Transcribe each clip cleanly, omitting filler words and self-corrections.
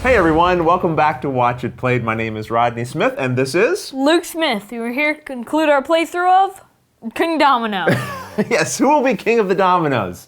Hey everyone, welcome back to Watch It Played. My name is Rodney Smith, and this is... Luke Smith. We were here to conclude our playthrough of Kingdomino. Yes, who will be king of the dominoes?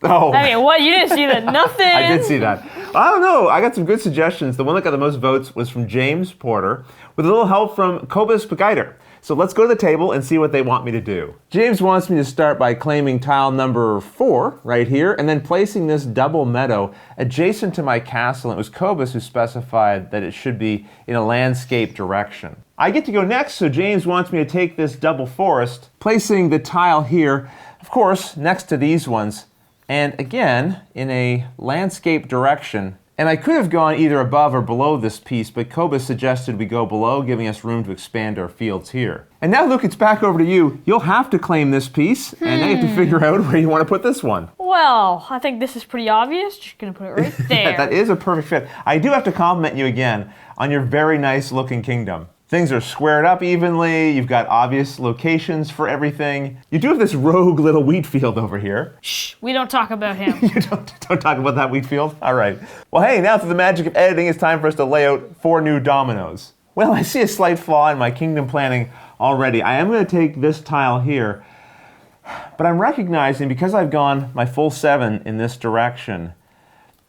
Oh. I mean, what? You didn't see that? Nothing? I did see that. I don't know. I got some good suggestions. The one that got the most votes was from James Porter, with a little help from Kobus Begiter. So let's go to the table and see what they want me to do. James wants me to start by claiming tile number 4 right here, and then placing this double meadow adjacent to my castle. And it was Kobus who specified that it should be in a landscape direction. I get to go next, so James wants me to take this double forest, placing the tile here, of course, next to these ones, and again, in a landscape direction. And I could have gone either above or below this piece, but Kobus suggested we go below, giving us room to expand our fields here. And now, Luke, it's back over to you. You'll have to claim this piece, and now you have to figure out where you want to put this one. Well, I think this is pretty obvious. Just gonna put it right there. Yeah, that is a perfect fit. I do have to compliment you again on your very nice looking kingdom. Things are squared up evenly, you've got obvious locations for everything. You do have this rogue little wheat field over here. Shh, we don't talk about him. You don't talk about that wheat field? All right. Well, hey, now through the magic of editing, it's time for us to lay out 4 new dominoes. Well, I see a slight flaw in my kingdom planning already. I am going to take this tile here, but I'm recognizing because I've gone my full 7 in this direction,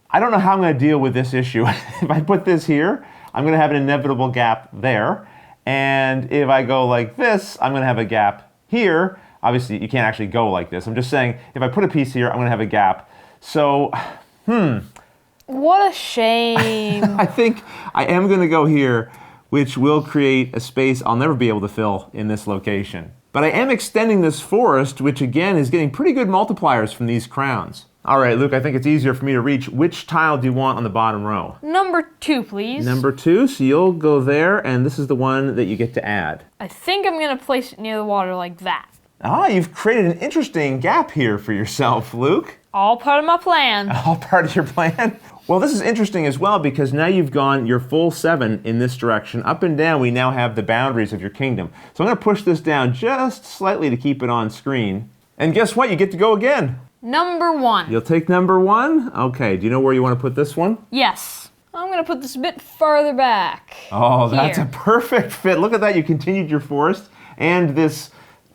I don't know how I'm going to deal with this issue. If I put this here, I'm going to have an inevitable gap there. And if I go like this, I'm going to have a gap here. Obviously, you can't actually go like this. I'm just saying, if I put a piece here, I'm going to have a gap. So, What a shame. I think I am going to go here, which will create a space I'll never be able to fill in this location. But I am extending this forest, which again is getting pretty good multipliers from these crowns. All right, Luke, I think it's easier for me to reach. Which tile do you want on the bottom row? Number 2, please. Number 2, so you'll go there, and this is the one that you get to add. I think I'm gonna place it near the water like that. Ah, you've created an interesting gap here for yourself, Luke. All part of my plan. All part of your plan? Well, this is interesting as well because now you've gone your full 7 in this direction. Up and down, we now have the boundaries of your kingdom. So I'm going to push this down just slightly to keep it on screen. And guess what? You get to go again. Number 1. You'll take number 1? Okay, do you know where you want to put this one? Yes. I'm gonna put this a bit farther back. Oh, that's Here. a perfect fit. Look at that, you continued your forest and this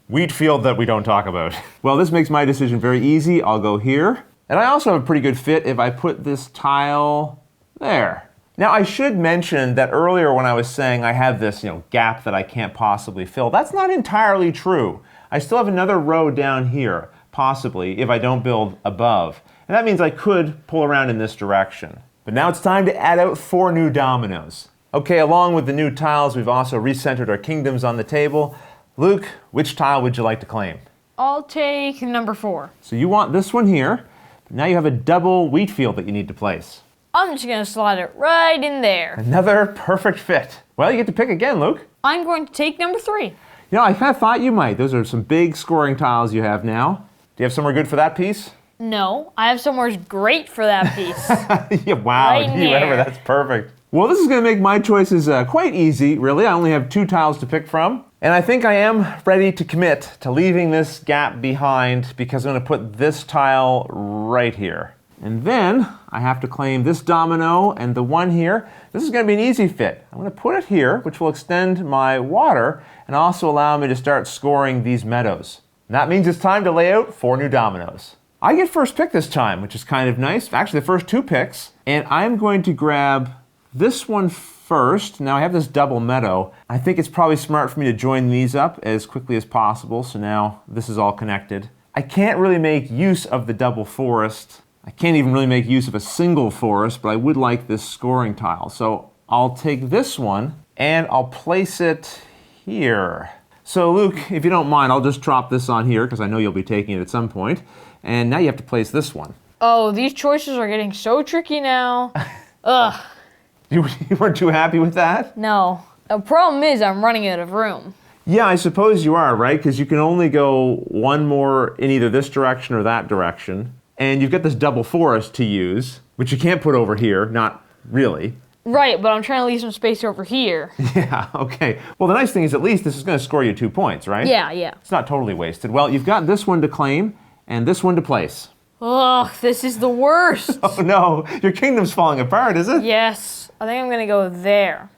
wheat field that we don't talk about. Well, this makes my decision very easy. I'll go here. And I also have a pretty good fit if I put this tile there. Now, I should mention that earlier when I was saying I have this, gap that I can't possibly fill, that's not entirely true. I still have another row down here, possibly, if I don't build above. And that means I could pull around in this direction. But now it's time to add out 4 new dominoes. Okay, along with the new tiles, we've also recentered our kingdoms on the table. Luke, which tile would you like to claim? I'll take number 4. So you want this one here. Now you have a double wheat field that you need to place. I'm just gonna slide it right in there. Another perfect fit. Well, you get to pick again, Luke. I'm going to take number 3. I kind of thought you might. Those are some big scoring tiles you have now. Do you have somewhere good for that piece? No, I have somewhere great for that piece. Yeah, wow, Right do you ever? here. That's perfect. Well, this is going to make my choices quite easy, really. I only have 2 tiles to pick from. And I think I am ready to commit to leaving this gap behind because I'm going to put this tile right here. And then I have to claim this domino and the one here. This is going to be an easy fit. I'm going to put it here, which will extend my water and also allow me to start scoring these meadows. And that means it's time to lay out 4 new dominoes. I get first pick this time, which is kind of nice. Actually, the first 2 picks. And I'm going to grab this one first. Now I have this double meadow. I think it's probably smart for me to join these up as quickly as possible. So now this is all connected. I can't really make use of the double forest. I can't even really make use of a single forest, but I would like this scoring tile. So I'll take this one and I'll place it here. So Luke, if you don't mind, I'll just drop this on here because I know you'll be taking it at some point. And now you have to place this one. Oh, these choices are getting so tricky now. Ugh. You weren't too happy with that? No. The problem is I'm running out of room. Yeah, I suppose you are, right? Because you can only go one more in either this direction or that direction. And you've got this double forest to use, which you can't put over here, not really. Right, but I'm trying to leave some space over here. Yeah, okay. Well, the nice thing is at least this is going to score you 2 points, right? Yeah. It's not totally wasted. Well, you've got this one to claim and this one to place. Ugh, this is the worst. Oh no, your kingdom's falling apart, is it? Yes, I think I'm gonna go there.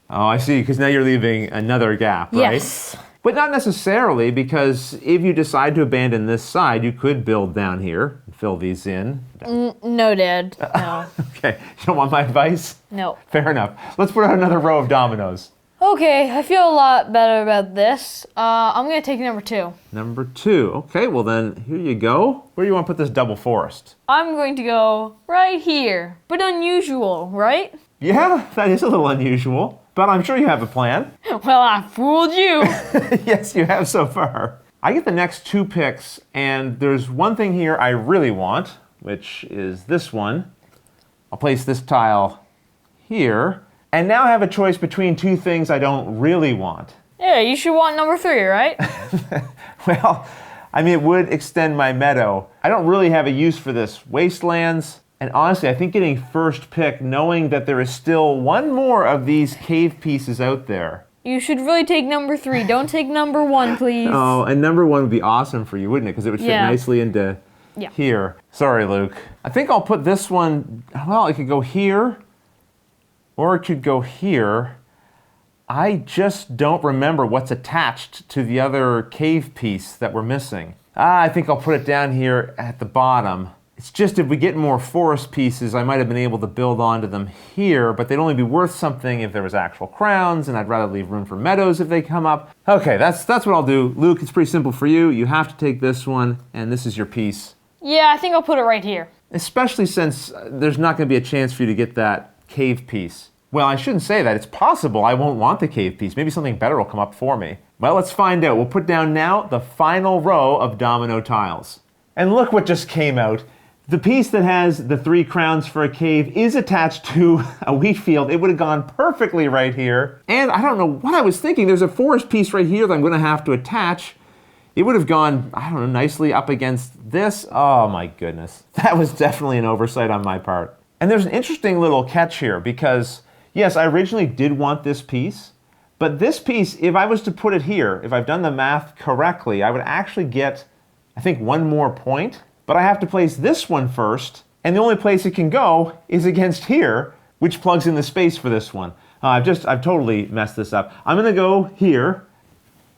Oh, I see, because now you're leaving another gap, right? Yes. But not necessarily, because if you decide to abandon this side, you could build down here and fill these in. No, Dad. No. Okay, you don't want my advice? No. Fair enough. Let's put out another row of dominoes. Okay, I feel a lot better about this. I'm gonna take number 2. Number 2. Okay, well then, here you go. Where do you want to put this double forest? I'm going to go right here. But unusual, right? Yeah, that is a little unusual, but I'm sure you have a plan. Well, I fooled you. Yes, you have so far. I get the next 2 picks, and there's one thing here I really want, which is this one. I'll place this tile here, and now I have a choice between 2 things I don't really want. Yeah, you should want number 3, right? Well, I mean, it would extend my meadow. I don't really have a use for this wastelands. And honestly, I think getting first pick, knowing that there is still one more of these cave pieces out there. You should really take number 3. Don't take number 1, please. Oh, and number 1 would be awesome for you, wouldn't it? Because it would fit nicely into here. Sorry, Luke. I think I'll put this one, well, it could go here, or it could go here. I just don't remember what's attached to the other cave piece that we're missing. I think I'll put it down here at the bottom. It's just if we get more forest pieces, I might have been able to build onto them here, but they'd only be worth something if there was actual crowns, and I'd rather leave room for meadows if they come up. Okay, that's what I'll do. Luke, it's pretty simple for you. You have to take this one, and this is your piece. Yeah, I think I'll put it right here. Especially since there's not going to be a chance for you to get that cave piece. Well, I shouldn't say that. It's possible I won't want the cave piece. Maybe something better will come up for me. Well, let's find out. We'll put down now the final row of domino tiles. And look what just came out. The piece that has the 3 crowns for a cave is attached to a wheat field. It would have gone perfectly right here. And I don't know what I was thinking. There's a forest piece right here that I'm going to have to attach. It would have gone, I don't know, nicely up against this. Oh my goodness. That was definitely an oversight on my part. And there's an interesting little catch here because, yes, I originally did want this piece. But this piece, if I was to put it here, if I've done the math correctly, I would actually get, I think, 1 more point. But I have to place this one first, and the only place it can go is against here, which plugs in the space for this one. I've totally messed this up. I'm gonna go here,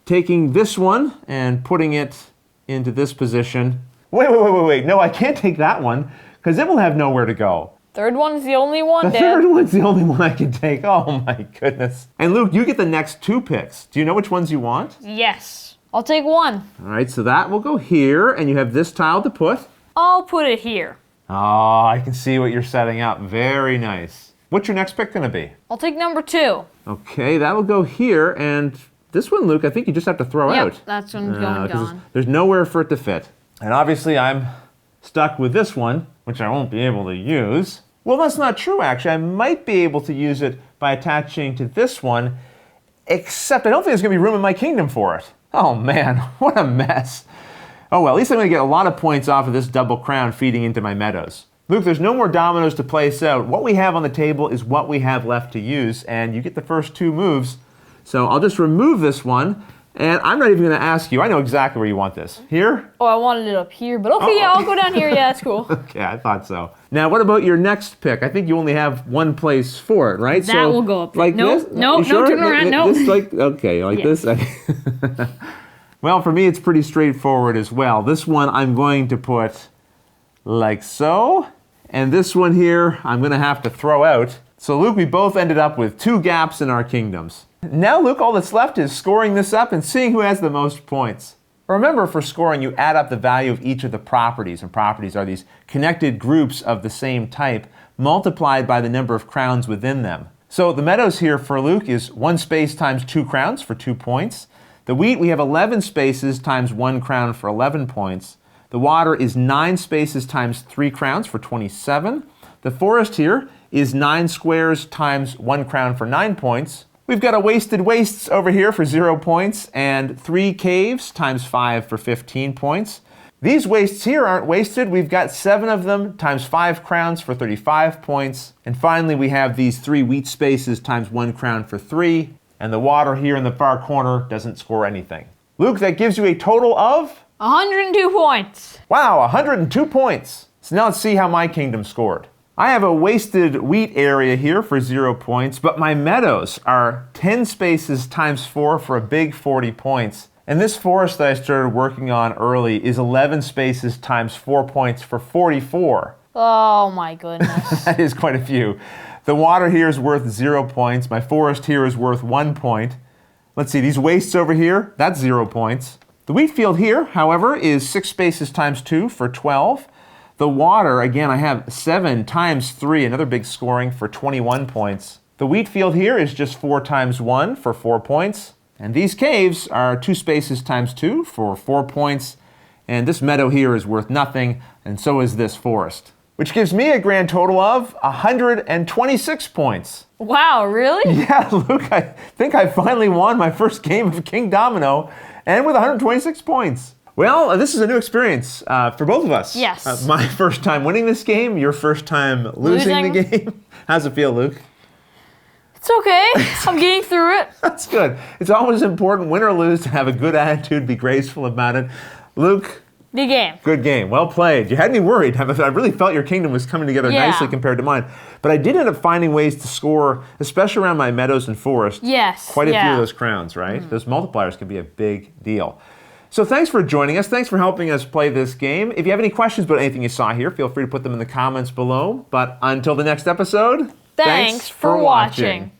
taking this one and putting it into this position. Wait. No, I can't take that one, because it will have nowhere to go. Third one's the only one, The Dad. third one's the only one I can take. Oh my goodness. And Luke, you get the next 2 picks. Do you know which ones you want? Yes. I'll take 1. All right, so that will go here, and you have this tile to put. I'll put it here. Oh, I can see what you're setting up. Very nice. What's your next pick going to be? I'll take number 2. Okay, that'll go here, and this one, Luke, I think you just have to throw out. Yep, that's one going 'cause gone. There's nowhere for it to fit. And obviously I'm stuck with this one, which I won't be able to use. Well, that's not true, actually. I might be able to use it by attaching to this one, except I don't think there's going to be room in my kingdom for it. Oh man, what a mess. Oh well, at least I'm going to get a lot of points off of this double crown feeding into my meadows. Luke, there's no more dominoes to place out. What we have on the table is what we have left to use, and you get the first 2 moves. So I'll just remove this one, and I'm not even going to ask you. I know exactly where you want this. Here? Oh, I wanted it up here, but okay, yeah, I'll go down here. Yeah, that's cool. Okay, I thought so. Now, what about your next pick? I think you only have 1 place for it, right? That will go up there. Like Nope, this? nope, You sure? no, turn around, nope. This, okay, like Yes. this? Well, for me, it's pretty straightforward as well. This one I'm going to put like so. And this one here, I'm going to have to throw out. So, Luke, we both ended up with 2 gaps in our kingdoms. Now, Luke, all that's left is scoring this up and seeing who has the most points. Remember, for scoring, you add up the value of each of the properties. And properties are these connected groups of the same type multiplied by the number of crowns within them. So the meadows here for Luke is 1 space times 2 crowns for 2 points. The wheat, we have 11 spaces times 1 crown for 11 points. The water is 9 spaces times 3 crowns for 27. The forest here is 9 squares times 1 crown for 9 points. We've got a wasted wastes over here for 0 points, and 3 caves times 5 for 15 points. These wastes here aren't wasted. We've got 7 of them times 5 crowns for 35 points. And finally, we have these 3 wheat spaces times 1 crown for 3. And the water here in the far corner doesn't score anything. Luke, that gives you a total of 102 points. Wow, 102 points. So now let's see how my kingdom scored. I have a wasted wheat area here for 0 points, but my meadows are 10 spaces times 4 for a big 40 points. And this forest that I started working on early is 11 spaces times 4 points for 44. Oh my goodness. That is quite a few. The water here is worth 0 points. My forest here is worth 1 point. Let's see, these wastes over here, that's 0 points. The wheat field here, however, is 6 spaces times 2 for 12. The water, again, I have 7 times 3, another big scoring for 21 points. The wheat field here is just 4 times 1 for 4 points. And these caves are 2 spaces times 2 for 4 points. And this meadow here is worth nothing, and so is this forest. Which gives me a grand total of 126 points. Wow, really? Yeah, Luke, I think I finally won my first game of Kingdomino, and with 126 points. Well, this is a new experience for both of us. Yes. My first time winning this game, your first time losing the game. How's it feel, Luke? It's okay. I'm getting through it. That's good. It's always important, win or lose, to have a good attitude, be graceful about it. Luke? Good game. Good game. Well played. You had me worried. I really felt your kingdom was coming together nicely compared to mine. But I did end up finding ways to score, especially around my meadows and forest. Yes. Quite a few of those crowns, right? Those multipliers can be a big deal. So thanks for joining us. Thanks for helping us play this game. If you have any questions about anything you saw here, feel free to put them in the comments below. But until the next episode, Thanks for watching.